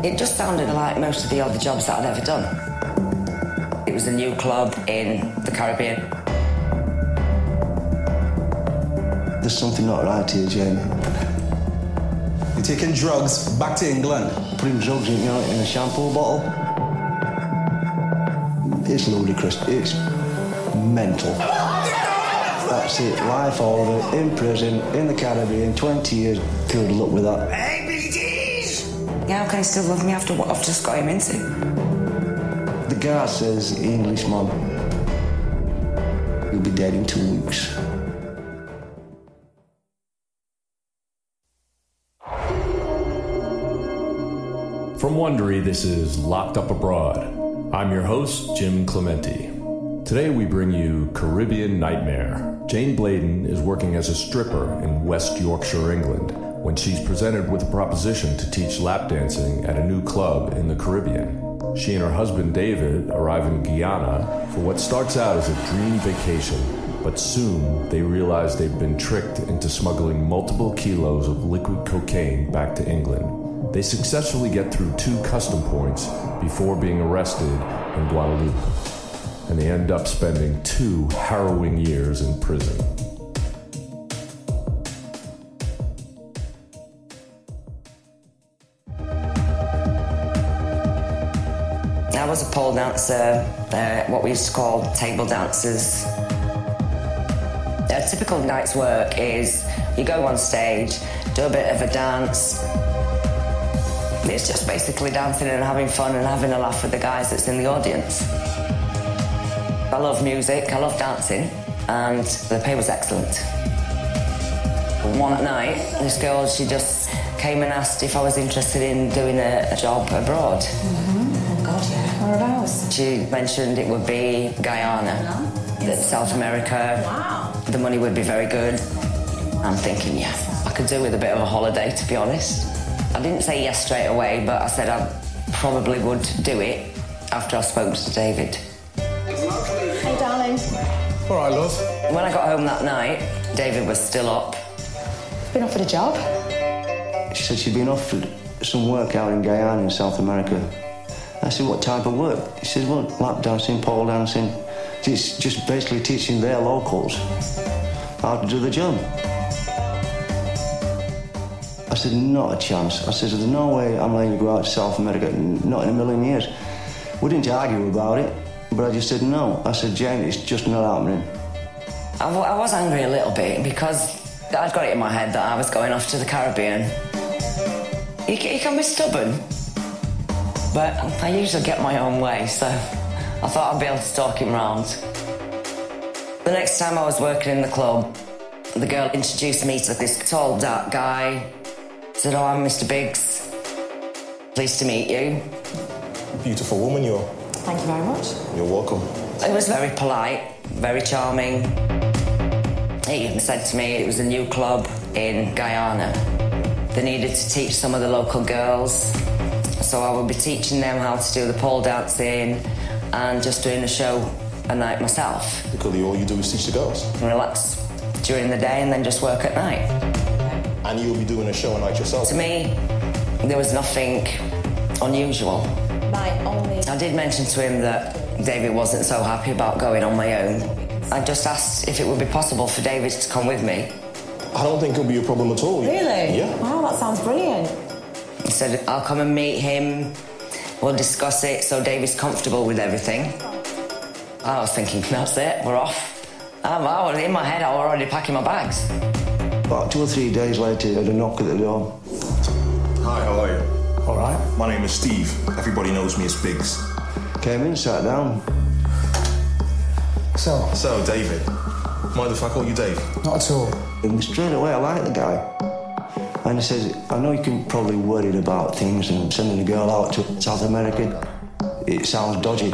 It just sounded like most of the other jobs that I'd ever done. It was a new club in the Caribbean. There's something not right here, Jayne. You're taking drugs back to England? Putting drugs in a shampoo bottle? It's ludicrous. It's mental. That's it. Life over, in prison, in the Caribbean, 20 years. Good luck with that. Hey, how can he still love me after what I've just got him into? The guard says, Englishman, you'll be dead in 2 weeks. From Wondery, this is Locked Up Abroad. I'm your host, Jim Clementi. Today we bring you Caribbean Nightmare. Jayne Blaydon is working as a stripper in West Yorkshire, England, when she's presented with a proposition to teach lap dancing at a new club in the Caribbean. She and her husband David arrive in Guyana for what starts out as a dream vacation, but soon they realize they've been tricked into smuggling multiple kilos of liquid cocaine back to England. They successfully get through 2 custom points before being arrested in Guadeloupe, and they end up spending 2 harrowing years in prison. I was a pole dancer, what we used to call table dancers. A typical night's work is you go on stage, do a bit of a dance. It's just basically dancing and having fun and having a laugh with the guys that's in the audience. I love music, I love dancing, and the pay was excellent. One night, this girl, she just came and asked if I was interested in doing a job abroad. Oh God, yeah. Whereabouts? She mentioned it would be Guyana, South America. Wow. The money would be very good. I'm thinking, yeah, I could do with a bit of a holiday, to be honest. I didn't say yes straight away, but I said I probably would do it after I spoke to David. Hey, darling. All right, love. When I got home that night, David was still up. Been offered a job? She said she'd been offered some work out in Guyana in South America. I said, what type of work? He said, well, lap dancing, pole dancing. It's just basically teaching their locals how to do the job. I said, not a chance. I said, there's no way I'm letting you go out to South America, not in a million years. We didn't argue about it, but I just said no. I said, Jayne, it's just not happening. I was angry a little bit because I'd got it in my head that I was going off to the Caribbean. He can be stubborn, but I usually get my own way, so I thought I'd be able to talk him round. The next time I was working in the club, the girl introduced me to this tall, dark guy. Said, oh, I'm Mr. Biggs. Pleased to meet you. Beautiful woman you are. Thank you very much. You're welcome. It was very polite, very charming. He even said to me it was a new club in Guyana. They needed to teach some of the local girls, so I would be teaching them how to do the pole dancing and just doing a show a night myself. Because all you do is teach the girls? Relax during the day and then just work at night. And you'll be doing a show a night yourself? To me, there was nothing unusual. I did mention to him that David wasn't so happy about going on my own. I just asked if it would be possible for David to come with me. I don't think it'll be a problem at all. Really? Yeah. Wow, that sounds brilliant. He said, I'll come and meet him, we'll discuss it so David's comfortable with everything. I was thinking, that's it, we're off. In my head, I was already packing my bags. About 2 or 3 days later, I had a knock at the door. Hi, how are you? All right. My name is Steve. Everybody knows me as Biggs. Came in, sat down. So, David. Mind if I call you Dave? Not at all. And straight away, I like the guy. And he says, I know you can probably worried about things and sending a girl out to South America. It sounds dodgy.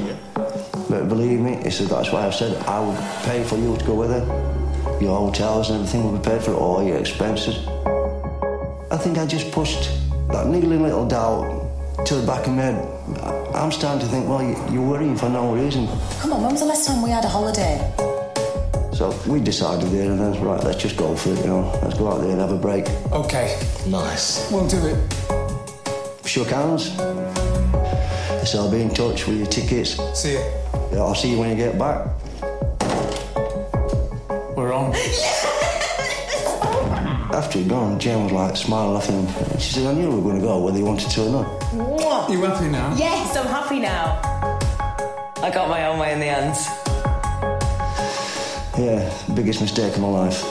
But believe me, he said, that's why I said I would pay for you to go with her. Your hotels and everything will be paid for, all your expenses. I think I just pushed that niggling little doubt to the back of my head. I'm starting to think, well, you're worrying for no reason. Come on, when was the last time we had a holiday? So we decided there and then, right, let's just go for it, you know. Let's go out there and have a break. Okay. Nice. We'll do it. Shook hands. They said, I'll be in touch with your tickets. See you. I'll see you when you get back. We're on. After he'd gone, Jayne was like smiling, laughing. She said, I knew we were going to go whether you wanted to or not. Mwah. You happy now? Yes, I'm happy now. I got my own way in the end. Yeah, biggest mistake of my life.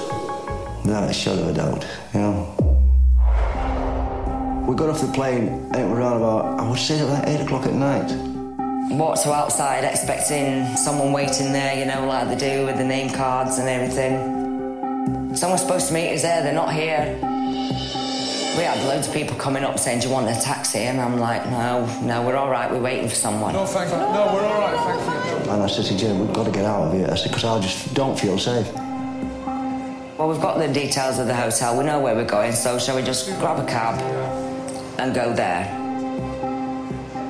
Without a shadow of a doubt, you know. We got off the plane, and it was around about, I would say about 8 o'clock at night. Walked to outside expecting someone waiting there, you know, like they do with the name cards and everything. Someone's supposed to meet us there, they're not here. We had loads of people coming up saying, do you want a taxi? And I'm like, no, we're all right, we're waiting for someone. No, thank you. No, we're all right, thank you. And I said to Jayne, we've got to get out of here. I said, because I just don't feel safe. Well, we've got the details of the hotel, we know where we're going, so shall we just grab a cab and go there?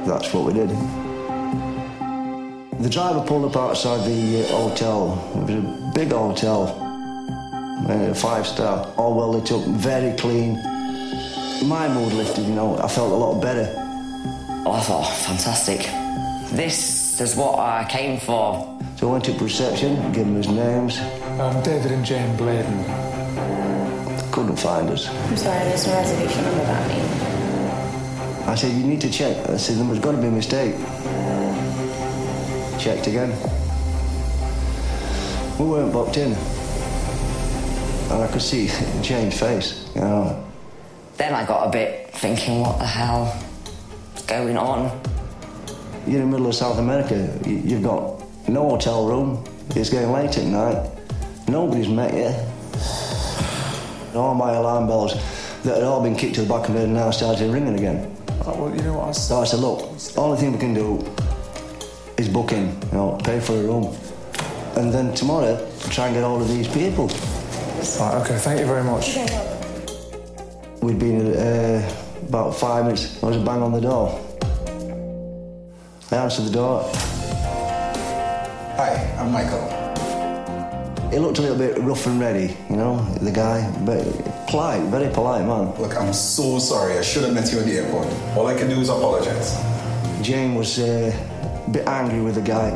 That's what we did. The driver pulled up outside the hotel. It was a big hotel, 5-star, all well lit up, very clean. My mood lifted, you know, I felt a lot better. Oh, I thought, fantastic. This is what I came for. So I went up to reception, gave them his names. David and Jayne Blaydon. Couldn't find us. I'm sorry, there's no reservation number about me. I said, you need to check. I said, there's got to be a mistake. Checked again. We weren't booked in. And I could see Jayne's face, you know. Then I got a bit thinking, what the hell is going on? You're in the middle of South America. You've got no hotel room. It's getting late at night. Nobody's met you. All my alarm bells that had all been kicked to the back of my head now started ringing again. Oh, well, you know what? So I said, look, only thing we can do is book in, you know, pay for a room. And then tomorrow, try and get hold of these people. Right, OK, thank you very much. We'd been about 5 minutes. There was a bang on the door. I answered the door. Hi, I'm Michael. He looked a little bit rough and ready, you know, the guy, but polite, very polite man. Look, I'm so sorry. I should have met you at the airport. All I can do is apologize. Jayne was a bit angry with the guy.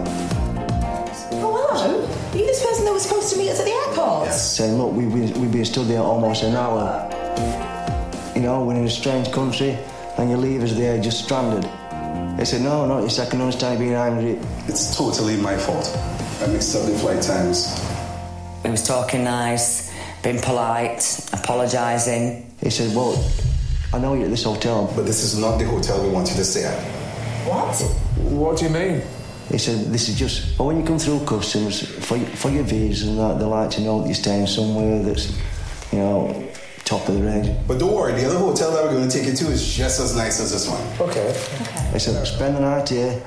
Oh, hello. Are you this person that was supposed to meet us at the airport? Yes. Saying, look, we've been stood there almost an hour. You know, we're in a strange country, and you leave us there just stranded. They said, no, yes, I can understand you being angry. It's totally my fault. I mixed up the flight times. He was talking nice, being polite, apologising. He said, well, I know you're at this hotel. But this is not the hotel we want you to stay at. What? What do you mean? He said, this is just... Well, when you come through customs, for your visa and that, they like to know that you're staying somewhere that's, you know, top of the range. But don't worry, the other hotel that we're going to take you to is just as nice as this one. OK. He said, spend the night here,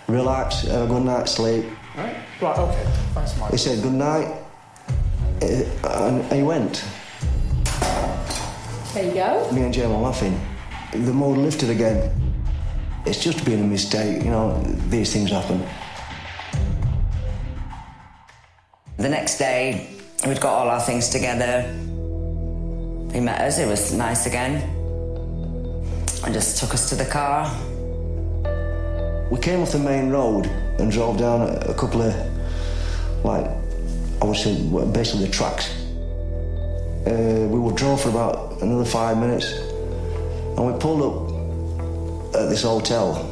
relax, have a good night's sleep. Right, OK. Thanks, Mike. He said, good night, and he went. There you go. Me and Jayne were laughing. The mood lifted again. It's just been a mistake, you know, these things happen. The next day, we'd got all our things together. He met us, it was nice again. And just took us to the car. We came off the main road and drove down a couple of, like, I would say, basically the tracks. We drove for about another 5 minutes, and we pulled up at this hotel.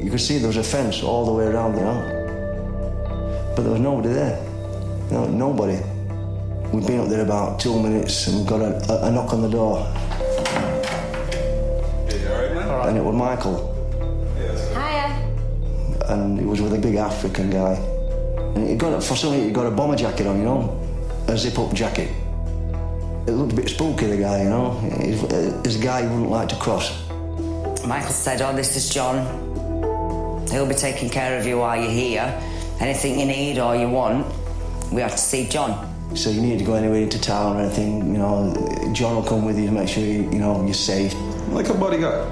You could see there was a fence all the way around there, but there was nobody there. No, nobody. We'd been up there about 2 minutes and got a knock on the door. Yeah, you all right, man? And it was Michael. Hiya. And he was with a big African guy. And he got a bomber jacket on, you know, a zip-up jacket. It looked a bit spooky, the guy, you know. He's a guy you wouldn't like to cross. Michael said, oh, this is John. He'll be taking care of you while you're here. Anything you need or you want, we have to see John. So you need to go anywhere into town or anything, you know, John will come with you to make sure you're safe. Like a bodyguard.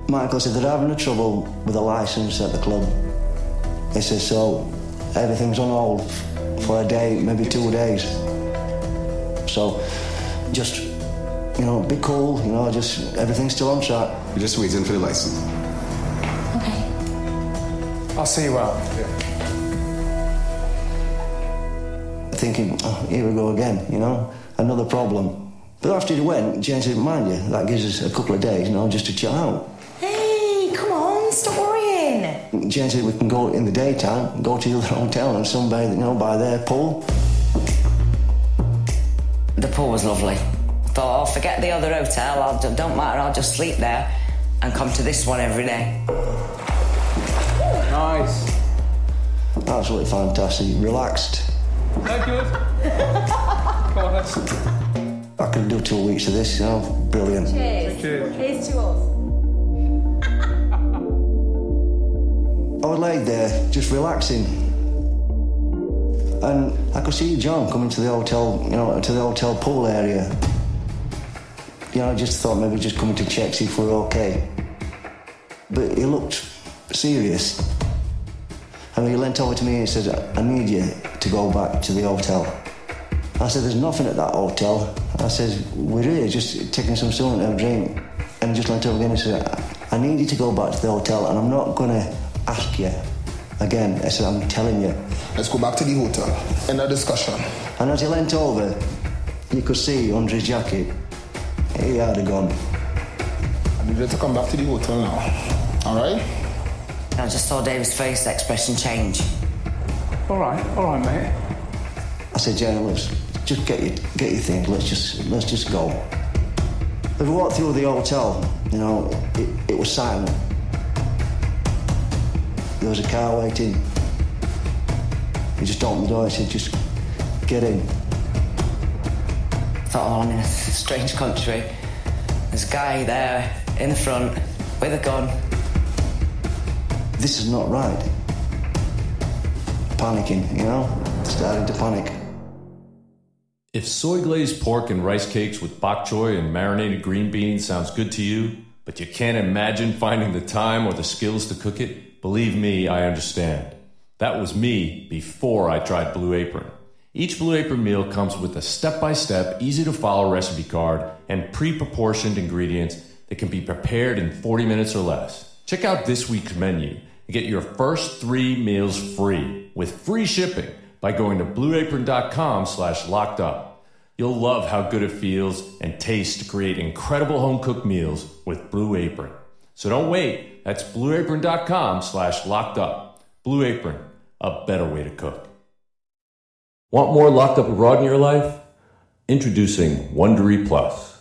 Michael said they're having trouble with a licence at the club. He said, so everything's on hold for a day, maybe 2 days. So just You know, be cool, you know, just everything's still on track. We're just waiting for the license. Okay. I'll see you out. Thinking, oh, here we go again, you know, another problem. But after he went, Jayne said, mind you, that gives us a couple of days, you know, just to chill out. Hey, come on, stop worrying. Jayne said we can go in the daytime, go to the other hotel and sunbathe, you know, by their pool. The pool was lovely. Thought, oh, forget the other hotel, don't matter, I'll just sleep there and come to this one every day. Nice. Absolutely fantastic, relaxed. That good? Come on, let's... I could do 2 weeks of this, you know, brilliant. Cheers. Cheers to us. I was laid there, just relaxing. And I could see John coming to the hotel, you know, to the hotel pool area. You know, I just thought maybe just coming to check, see if we're okay. But he looked serious. And he leant over to me and he said, I need you to go back to the hotel. I said, there's nothing at that hotel. I said, we're here just taking some sun and a drink. And he just leant over again and said, I need you to go back to the hotel and I'm not going to ask you again. I said, I'm telling you. Let's go back to the hotel. End of discussion. And as he leant over, you could see under his jacket, he had a gun. I need you to come back to the hotel now. All right? I just saw David's face expression change. All right, mate. I said, Jayne, let's just get your things. Let's just go. As we walked through the hotel, you know, it was silent. There was a car waiting. He just opened the door and said, just get in. I thought, oh, I'm in a strange country. There's a guy there in the front with a gun. This is not right. Panicking, you know, starting to panic. If soy glazed pork and rice cakes with bok choy and marinated green beans sounds good to you, but you can't imagine finding the time or the skills to cook it, believe me, I understand. That was me before I tried Blue Apron. Each Blue Apron meal comes with a step-by-step, easy-to-follow recipe card and pre-proportioned ingredients that can be prepared in 40 minutes or less. Check out this week's menu and get your first 3 meals free with free shipping by going to blueapron.com/lockedup. You'll love how good it feels and tastes to create incredible home-cooked meals with Blue Apron. So don't wait. That's blueapron.com/lockedup. Blue Apron, a better way to cook. Want more Locked Up Abroad in your life? Introducing Wondery Plus.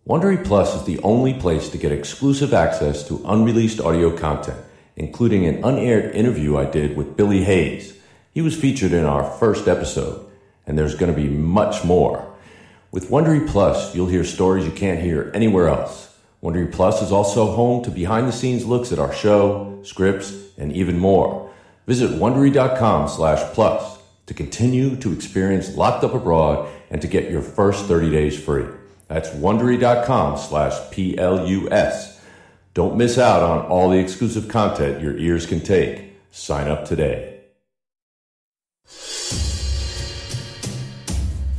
Wondery Plus is the only place to get exclusive access to unreleased audio content, including an unaired interview I did with Billy Hayes. He was featured in our first episode, and there's going to be much more. With Wondery Plus, you'll hear stories you can't hear anywhere else. Wondery Plus is also home to behind-the-scenes looks at our show, scripts, and even more. Visit Wondery.com/plus to continue to experience Locked Up Abroad and to get your first 30 days free. That's Wondery.com/PLUS. Don't miss out on all the exclusive content your ears can take. Sign up today.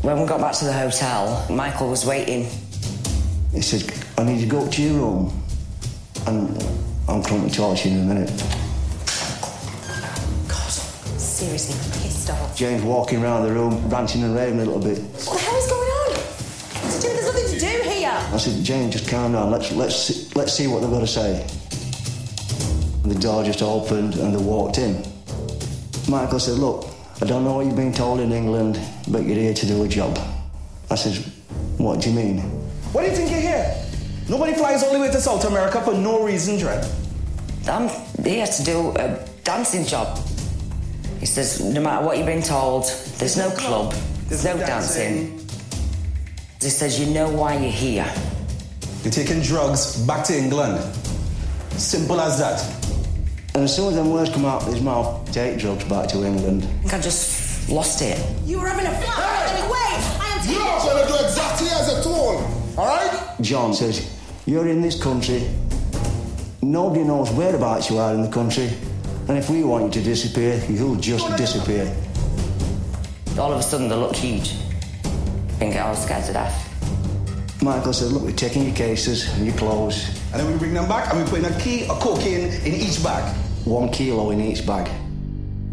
When we got back to the hotel, Michael was waiting. He said, I need you to go up to your room and I'm coming to talk to you in a minute. God, seriously, I'm pissed off. Jayne's walking around the room, ranting and raving a little bit. What the hell is going on? There's nothing to do here. I said, Jayne, just calm down. Let's see what they've got to say. And the door just opened and they walked in. Michael said, look, I don't know what you've been told in England, but you're here to do a job. I said, what do you mean? What do you think you're here? Nobody flies all the way to South America for no reason, Dre. I'm here to do a dancing job. He says, no matter what you've been told, there's no club, there's no dancing. He says, you know why you're here. You're taking drugs back to England. Simple as that. And as soon as them words come out of his mouth, take drugs back to England. I think I just lost it. You were having a flat. Wait, I am You're not going to do exactly as you're told. All right? John says, you're in this country. Nobody knows whereabouts you are in the country. And if we want you to disappear, you'll just disappear. All of a sudden, they looked huge. I think I was scared to death. Michael said, look, we're taking your cases and your clothes. And then we bring them back and we put in a key of cocaine in each bag. 1 kilo in each bag.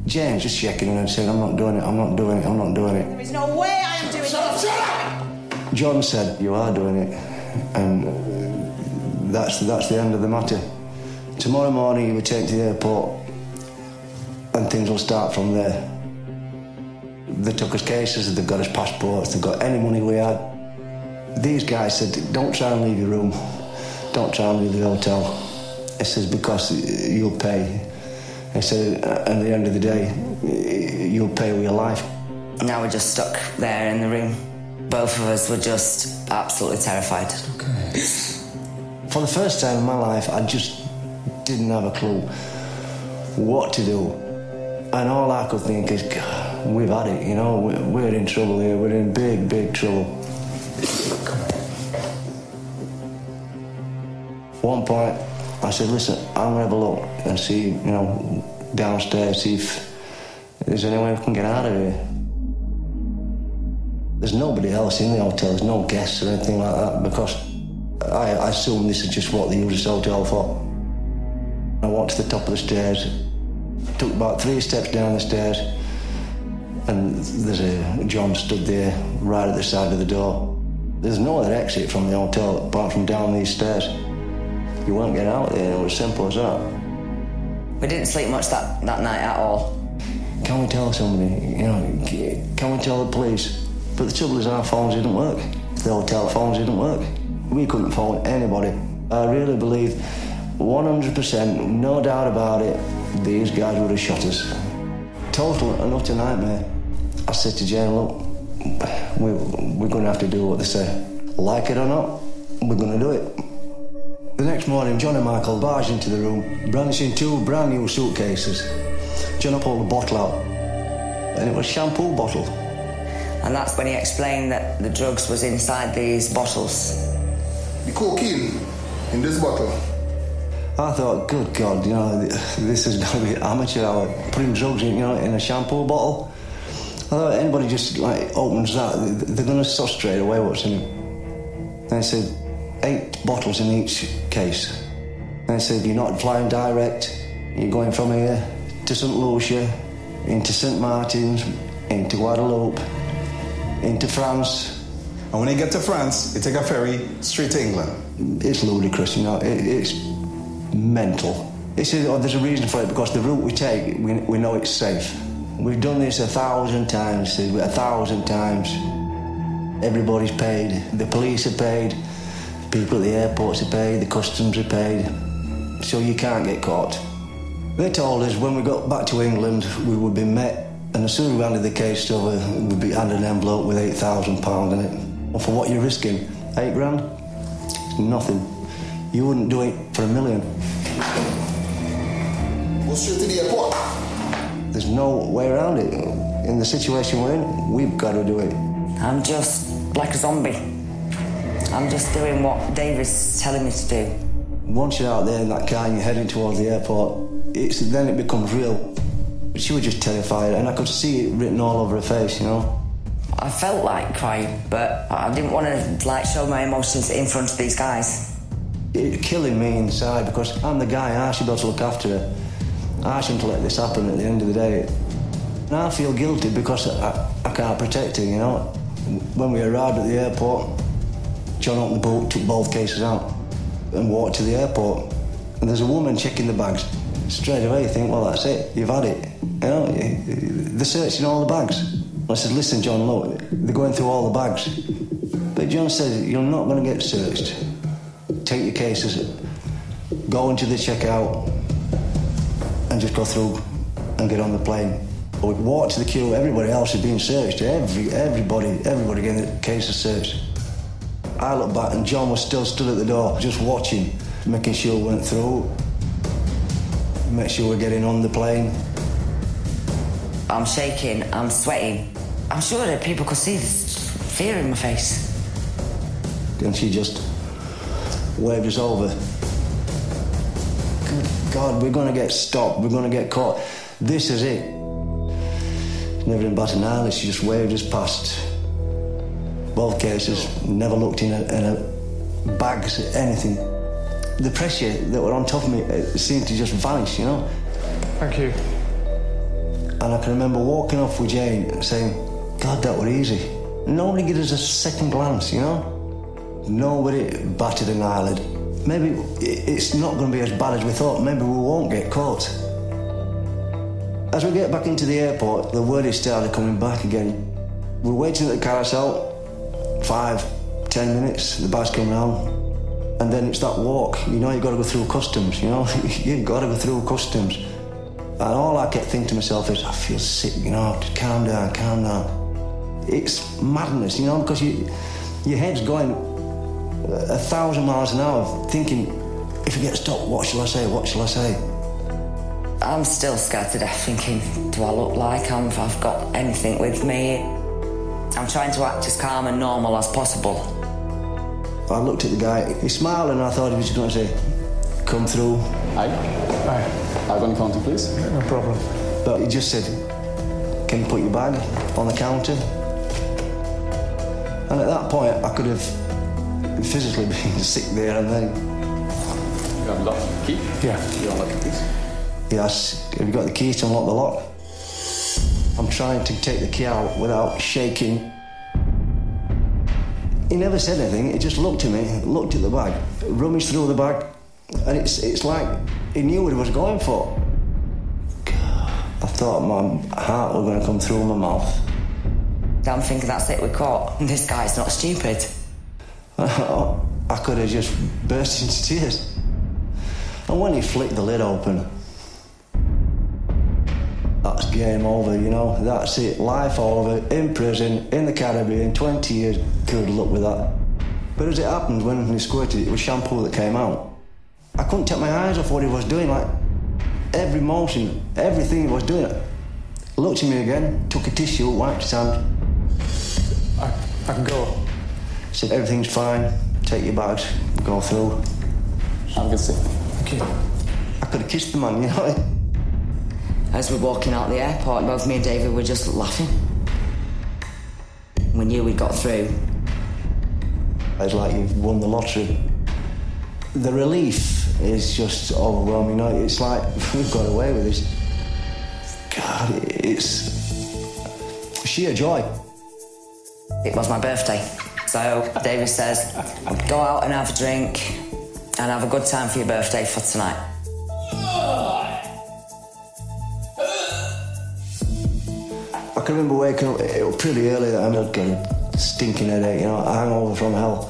Jayne's just checking and saying, I'm not doing it, I'm not doing it, I'm not doing it. There is no way I am doing it. Shut up! John said, you are doing it. And that's the end of the matter. Tomorrow morning, you will take to the airport and things will start from there. They took us cases, they've got us passports, they've got any money we had. These guys said, don't try and leave your room, don't try and leave the hotel. It says, because you'll pay. They said, at the end of the day, you'll pay with your life. Now we're just stuck there in the room. Both of us were just absolutely terrified. Okay. For the first time in my life, I just didn't have a clue what to do. And all I could think is, God, we've had it, you know, we're in trouble here, we're in big, big trouble. One point, I said, listen, I'm going to have a look and see, you know, downstairs, see if there's any way we can get out of here. There's nobody else in the hotel, there's no guests or anything like that, because I assume this is just what they use this hotel for. I walked to the top of the stairs, took about 3 steps down the stairs, and there's a John stood there right at the side of the door. There's no other exit from the hotel apart from down these stairs. You won't get out there, it was as simple as that. We didn't sleep much that night at all. Can we tell somebody, you know, can we tell the police? But the trouble is our phones didn't work. The hotel phones didn't work. We couldn't phone anybody. I really believe 100%, no doubt about it, these guys would have shot us. Total and utter nightmare. I said to Jayne, look, we're going to have to do what they say. Like it or not, we're going to do it. The next morning, John and Michael barged into the room, brandishing 2 brand new suitcases. John pulled a bottle out, and it was a shampoo bottle. And that's when he explained that the drugs was inside these bottles. The cocaine in this bottle. I thought, good God, you know, this is going to be amateur hour, putting drugs in, you know, in a shampoo bottle. I thought anybody just, like, opens that, they're going to saw straight away what's in it. And they said, 8 bottles in each case. And they said, you're not flying direct, you're going from here to St. Lucia, into St. Martin's, into Guadeloupe, into France. And when they get to France, they take a ferry straight to England. It's ludicrous, you know, it's mental. They said, oh, there's a reason for it, because the route we take, we know it's safe. We've done this 1,000 times, 1,000 times. Everybody's paid, the police are paid, people at the airports are paid, the customs are paid, so you can't get caught. They told us when we got back to England, we would be met, and as soon as we handed the case over, we'd be handed an envelope with £8,000 in it. And for what you're risking, 8 grand? It's nothing. You wouldn't do it for $1 million. Go straight to the airport. There's no way around it. In the situation we're in, we've got to do it. I'm just like a zombie. I'm just doing what David's telling me to do. Once you're out there in that car and you're heading towards the airport, then it becomes real. She was just terrified, and I could see it written all over her face, you know. I felt like crying, but I didn't want to, like, show my emotions in front of these guys. It's killing me inside, because I'm the guy, I should be able to look after her. I shouldn't let this happen at the end of the day. And I feel guilty because I can't protect her, you know. When we arrived at the airport, John opened the boot, took both cases out, and walked to the airport. And there's a woman checking the bags. Straight away you think, well, that's it, you've had it. You know, they're searching all the bags. I said, listen, John, look, they're going through all the bags. But John said, you're not going to get searched. Take your cases, go into the checkout, and just go through and get on the plane. We walked to the queue, everybody else is being searched. Everybody getting the cases searched. I looked back and John was still stood at the door, just watching, making sure we went through, make sure we're getting on the plane. I'm shaking, I'm sweating. I'm sure that people could see this fear in my face. And she just waved us over. Good God, we're going to get stopped, we're going to get caught. This is it. Never in bat an eyelid, she just waved us past. both cases, never looked in a bags, anything. The pressure that were on top of me, it seemed to just vanish, you know? Thank you. And I can remember walking off with Jayne saying, God, that were easy. Nobody gave us a second glance, you know? Nobody batted an eyelid. Maybe it's not going to be as bad as we thought. Maybe we won't get caught. As we get back into the airport, the word started coming back again. We're waiting at the carousel, 5-10 minutes, the bags come round, and then it's that walk. You know, you've got to go through customs, you know? You've got to go through customs. And all I kept thinking to myself is, I feel sick, you know, just calm down, calm down. It's madness, you know, because your head's going 1,000 miles an hour, thinking, if you get stopped, what shall I say, what shall I say? I'm still scared to death, thinking, do I look like I've got anything with me? I'm trying to act as calm and normal as possible. I looked at the guy, he smiled, and I thought he was going to say, come through. Hi. I've got a counter, please. Yeah, no problem. But he just said, can you put your bag on the counter? And at that point, I could have physically been sick there and then. You have a lock, key? Yeah. You unlock it, please. Yes, have you got the key to unlock the lock? I'm trying to take the key out without shaking. He never said anything, he just looked at me, looked at the bag, rummaged through the bag, and it's like he knew what he was going for. God, I thought my heart was going to come through my mouth. I'm thinking, that's it, we're caught. This guy's not stupid. I could have just burst into tears. And when he flicked the lid open, that's game over, you know. That's it, life over, in prison, in the Caribbean, 20 years, good luck with that. But as it happened, when he squirted it was shampoo that came out. I couldn't take my eyes off what he was doing, like, every motion, everything he was doing. Looked at me again, took a tissue, wiped his hand. I can go. Said, everything's fine, take your bags, go through. Have a good stay. Thank you. I could have kissed the man, you know. As we're walking out the airport, both me and David were just laughing. We knew we'd got through. It's like you've won the lottery. The relief is just overwhelming, you know. It's like, we've got away with this. God, it's sheer joy. It was my birthday. So David says, go out and have a drink and have a good time for your birthday for tonight. I can remember waking up, it was pretty early, and I'd got a stinking headache, you know, a hangover from hell.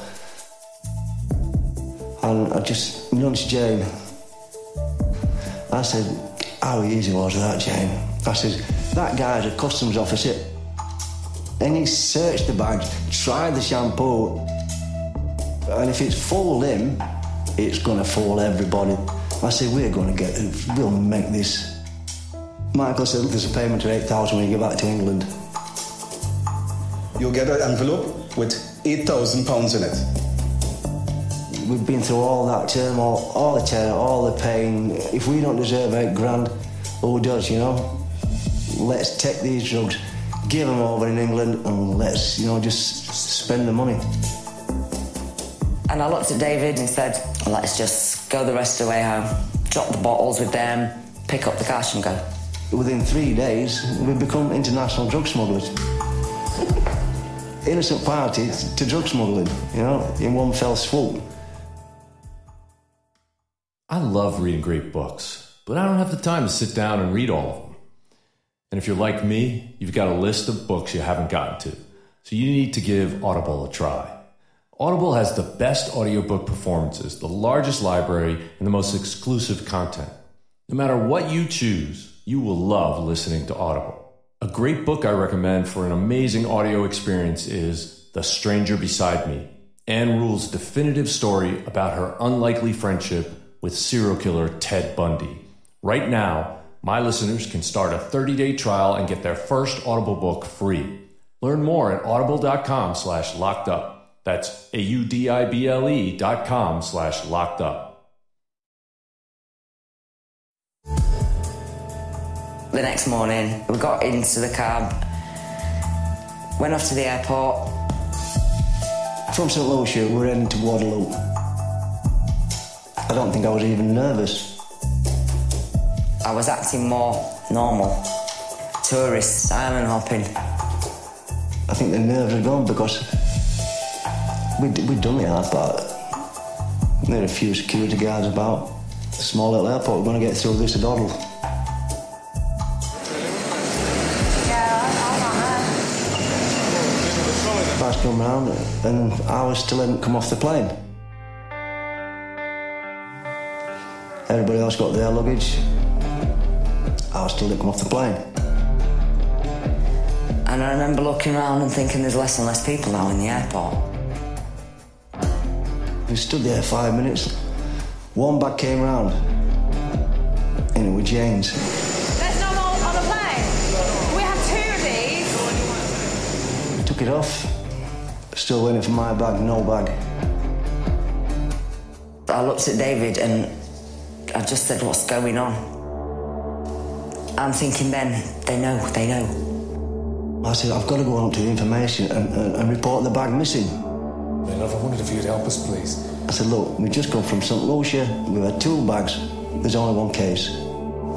And I just nudged Jayne. I said, how easy was that, Jayne? I said, that guy's a customs officer. And he searched the bags, tried the shampoo, and if it's fooled him, it's gonna fool everybody. I said, we'll make this. Michael said, there's a payment of 8,000 when you get back to England. You'll get an envelope with £8,000 in it. We've been through all that turmoil, all the terror, all the pain. If we don't deserve 8 grand, who does, you know? Let's take these drugs, give them over in England, and let's, you know, just spend the money. And I looked at David and said, let's just go the rest of the way home. Drop the bottles with them, pick up the cash and go. Within 3 days, we've become international drug smugglers. Innocent party to drug smuggling, you know, in one fell swoop. I love reading great books, but I don't have the time to sit down and read all of them. And if you're like me, you've got a list of books you haven't gotten to, so you need to give Audible a try. Audible has the best audiobook performances, the largest library, and the most exclusive content. No matter what you choose, you will love listening to Audible. A great book I recommend for an amazing audio experience is The Stranger Beside Me, Anne Rule's definitive story about her unlikely friendship with serial killer Ted Bundy. Right now, my listeners can start a 30-day trial and get their first Audible book free. Learn more at audible.com/lockedup. That's AUDIBLE.com/lockedup. The next morning, we got into the cab, went off to the airport. From St Lucia, we're heading to Waterloo. I don't think I was even nervous. I was acting more normal. Tourists, island hopping. I think the nerves had gone because we'd done the hard part. There were a few security guards about. A small little airport, we're going to get through this doddle. Bags come round and ours still hadn't come off the plane. Everybody else got their luggage. Ours still didn't come off the plane. And I remember looking around and thinking there's less and less people now in the airport. We stood there 5 minutes. One bag came round, and it was Jayne's. There's no more on the plane. We have 2 of these. I took it off. Still waiting for my bag, no bag. I looked at David and I just said, what's going on? I'm thinking then, they know. I said, I've got to go out to the information and report the bag missing. My love, I wondered if you'd help us, please. I said, look, we just come from St Lucia, we've had 2 bags, there's only 1 case.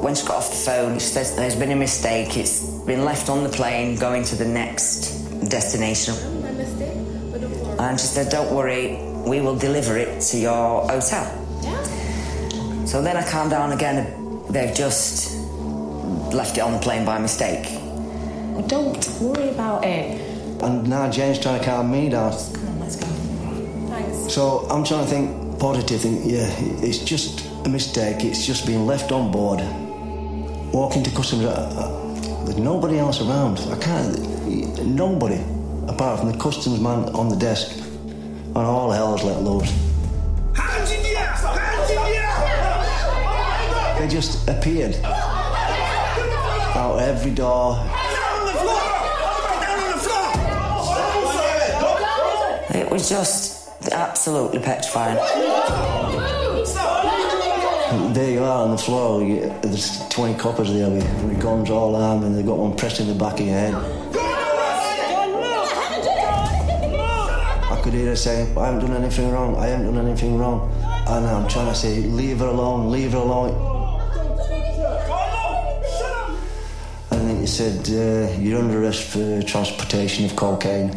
When she got off the phone, she says there's been a mistake. It's been left on the plane going to the next destination. And she said, don't worry, we will deliver it to your hotel. Yeah. So then I calmed down again. They've just left it on the plane by mistake. Well, don't worry about it. And now Jayne's trying to calm me down. Come on, let's go. Thanks. So I'm trying to think positive, it's just a mistake, it's just been left on board. Walking to customs, there's nobody else around. Nobody, apart from the customs man on the desk. And all hell's let loose. They just appeared. Out every door. It was just absolutely petrifying. There you are on the floor. There's 20 coppers there with guns all armed, and they've got one pressed in the back of your head. I could hear her saying, I haven't done anything wrong, I haven't done anything wrong. And I'm trying to say, leave her alone, leave her alone. And then he said, you're under arrest for transportation of cocaine.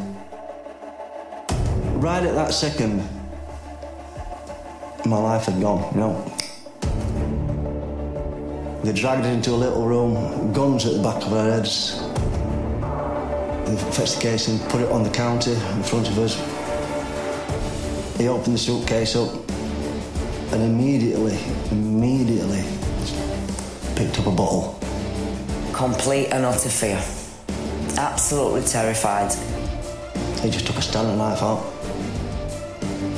Right at that second, my life had gone, They dragged her into a little room, guns at the back of her heads. They fetched the case and put it on the counter in front of us. He opened the suitcase up and immediately picked up a bottle. Complete and utter fear. Absolutely terrified. He just took a Stanley knife out,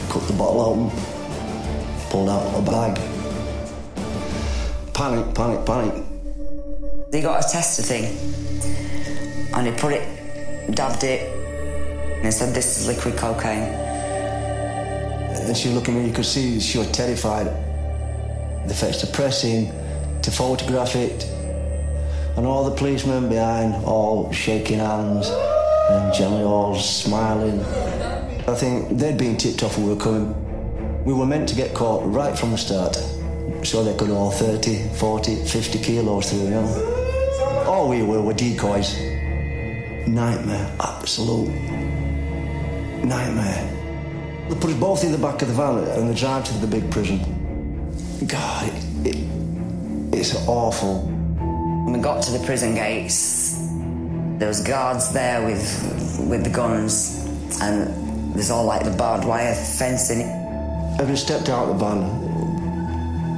cut the bottle open, pulled out a bag. Panic. He got a tester thing and he put it, dabbed it, and he said, this is liquid cocaine. And she looked at me, you could see she was terrified. They fetched the press in to photograph it, and all the policemen behind all shaking hands and generally all smiling. I think they'd been tipped off we were coming. We were meant to get caught right from the start, so they could haul 30, 40, 50 kilos through, All we were decoys. Nightmare, absolute nightmare. They put us both in the back of the van and they drive to the big prison. God, it's awful. When we got to the prison gates, there was guards there with the guns, and there's all like the barbed wire fencing. As we stepped out of the van,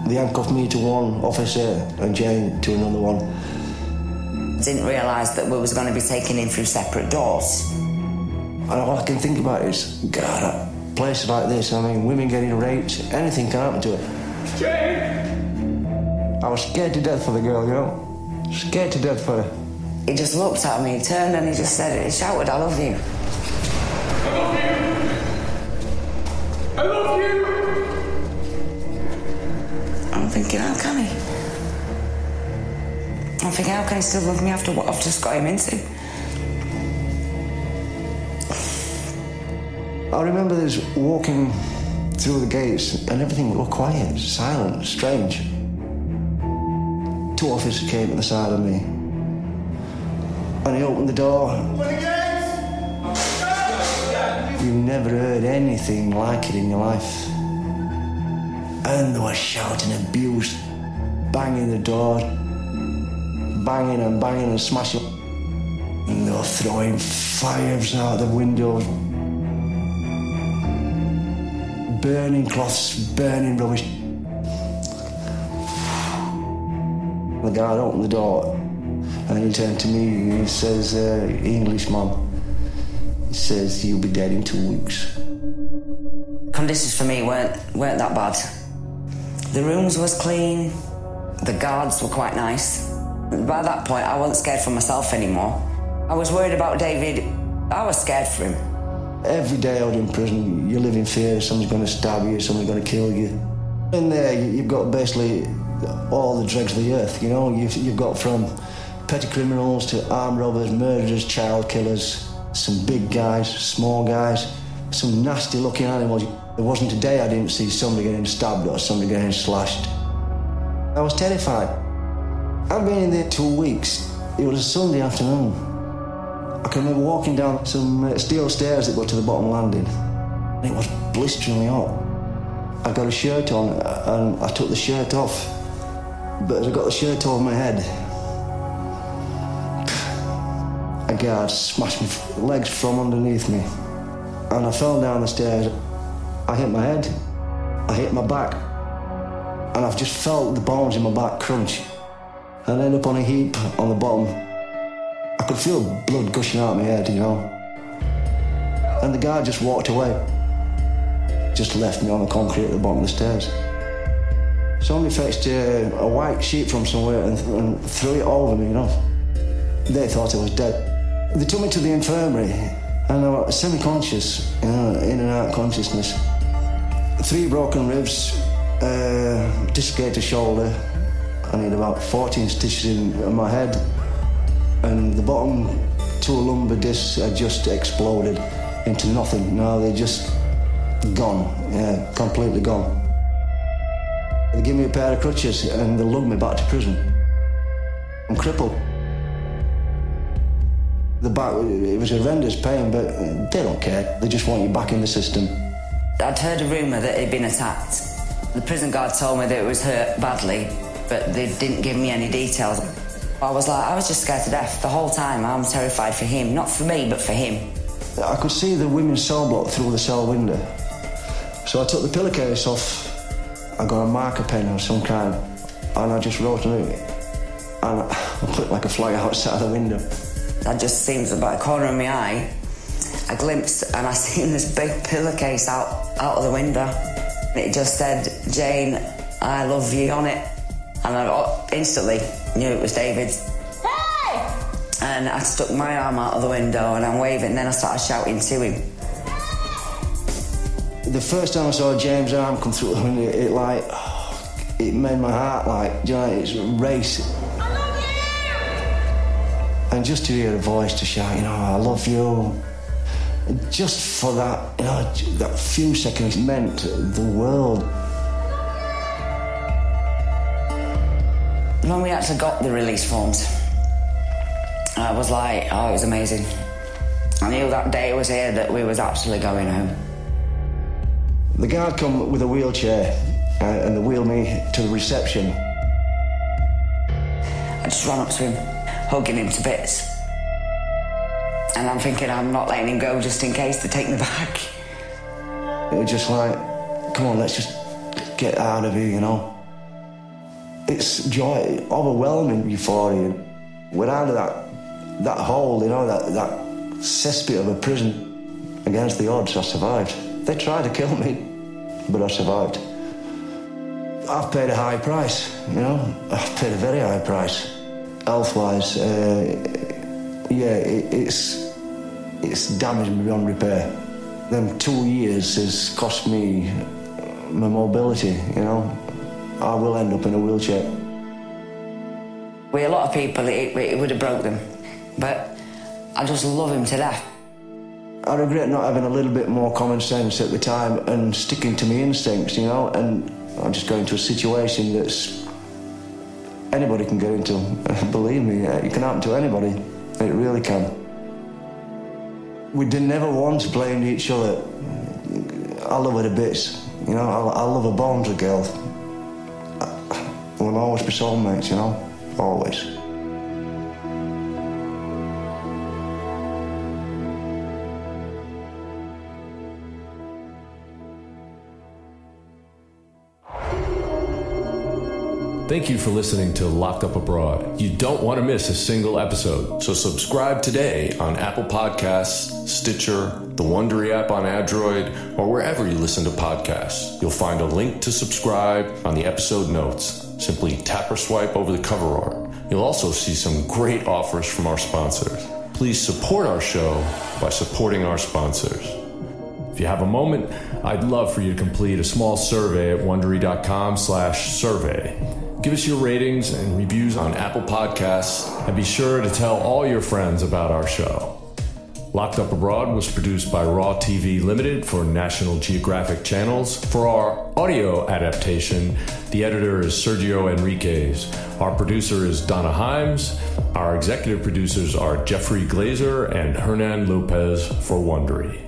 they handcuffed me to one officer and Jayne to another one. Didn't realise that we was going to be taken in through separate doors. And all I can think about is, God, a place like this, women getting raped, anything can happen to her. Jayne! I was scared to death for the girl, Scared to death for her. He just looked at me, he turned and he just said, he shouted, I love you. I love you! I love you! I'm thinking, how can he? I'm thinking, how can he still love me after what I've just got him into? I I remember there's walking through the gates and everything was quiet, silent, strange. 2 officers came to the side of me and he opened the door. You've never heard anything like it in your life. And they were shouting abuse, banging the door, banging and smashing. And they were throwing fires out the windows, burning cloths, burning rubbish. The guy opened the door and he turned to me and he says, Englishman, he says, you'll be dead in 2 weeks. Conditions for me weren't that bad. The rooms was clean, the guards were quite nice. By that point, I wasn't scared for myself anymore. I was worried about David. I was scared for him. Every day out in prison, you live in fear someone's going to stab you, someone's going to kill you. In there, you've got basically all the dregs of the earth, you know? You've got from petty criminals to armed robbers, murderers, child killers, some big guys, small guys, some nasty-looking animals. There wasn't a day I didn't see somebody getting stabbed or somebody getting slashed. I was terrified. I've been in there 2 weeks. It was a Sunday afternoon. I can remember walking down some steel stairs that go to the bottom landing. It was blisteringly hot. I got a shirt on and I took the shirt off. But as I got the shirt over my head, a guard smashed my legs from underneath me. And I fell down the stairs. I hit my head, I hit my back, and I've just felt the bones in my back crunch. And I ended up on a heap on the bottom. I could feel blood gushing out of my head, you know. And the guy just walked away. Just left me on the concrete at the bottom of the stairs. Somebody fetched a white sheet from somewhere and threw it over me, you know. They thought I was dead. They took me to the infirmary, and I was semi-conscious, you know, in and out of consciousness. 3 broken ribs, dislocated shoulder. I need about 14 stitches in my head. And the bottom 2 lumbar discs had just exploded into nothing. Now they're just gone, yeah, completely gone. They give me a pair of crutches and they lug me back to prison. I'm crippled. The back, it was horrendous pain, but they don't care. They just want you back in the system. I'd heard a rumour that he'd been attacked. The prison guard told me that it was hurt badly, but they didn't give me any details. I was just scared to death the whole time. I'm terrified for him, not for me, but for him. I could see the women's cell block through the cell window. So I took the pillowcase off. I got a marker pen of some kind, and I just wrote on it. And I put it like a flag outside the window. I just seemed about the corner of my eye. I glimpsed and I seen this big pillowcase out of the window. It just said, Jayne, I love you on it. And I instantly knew it was David's. Hey! And I stuck my arm out of the window and I'm waving, and then I started shouting to him. The first time I saw James' arm come through the window, it made my heart you know, it's race. I love you! And just to hear a voice to shout, you know, I love you. Just for that, you know, that few seconds meant the world. When we actually got the release forms, I was like, oh, it was amazing. I knew that day was here that we was actually going home. The guard come with a wheelchair and they wheeled me to the reception. I just ran up to him, hugging him to bits. And I'm thinking I'm not letting him go just in case they take me back. It was just like, come on, let's just get out of here, you know. It's joy, overwhelming euphoria. We're out of that hole, you know, that cesspit of a prison. Against the odds, I survived. They tried to kill me, but I survived. I've paid a high price, you know. I've paid a very high price. Health-wise, yeah, it's damaged me beyond repair. Them 2 years has cost me my mobility, you know. I will end up in a wheelchair. With a lot of people, it would have broke them. But I just love him to death. I regret not having a little bit more common sense at the time and sticking to my instincts, you know, and I'm just going into a situation that's anybody can get into. Believe me, it can happen to anybody. It really can. We never once blamed each other. I love her to bits, you know, I love her bones, a girl. We'll always be soulmates, you know, always. Thank you for listening to Locked Up Abroad. You don't want to miss a single episode, so subscribe today on Apple Podcasts, Stitcher, the Wondery app on Android, or wherever you listen to podcasts. You'll find a link to subscribe on the episode notes. Simply tap or swipe over the cover art. You'll also see some great offers from our sponsors. Please support our show by supporting our sponsors. If you have a moment, I'd love for you to complete a small survey at Wondery.com/survey. Give us your ratings and reviews on Apple Podcasts, and be sure to tell all your friends about our show. Locked Up Abroad was produced by Raw TV Limited for National Geographic Channels. For our audio adaptation, the editor is Sergio Enriquez. Our producer is Donna Himes. Our executive producers are Jeffrey Glazer and Hernan Lopez for Wondery.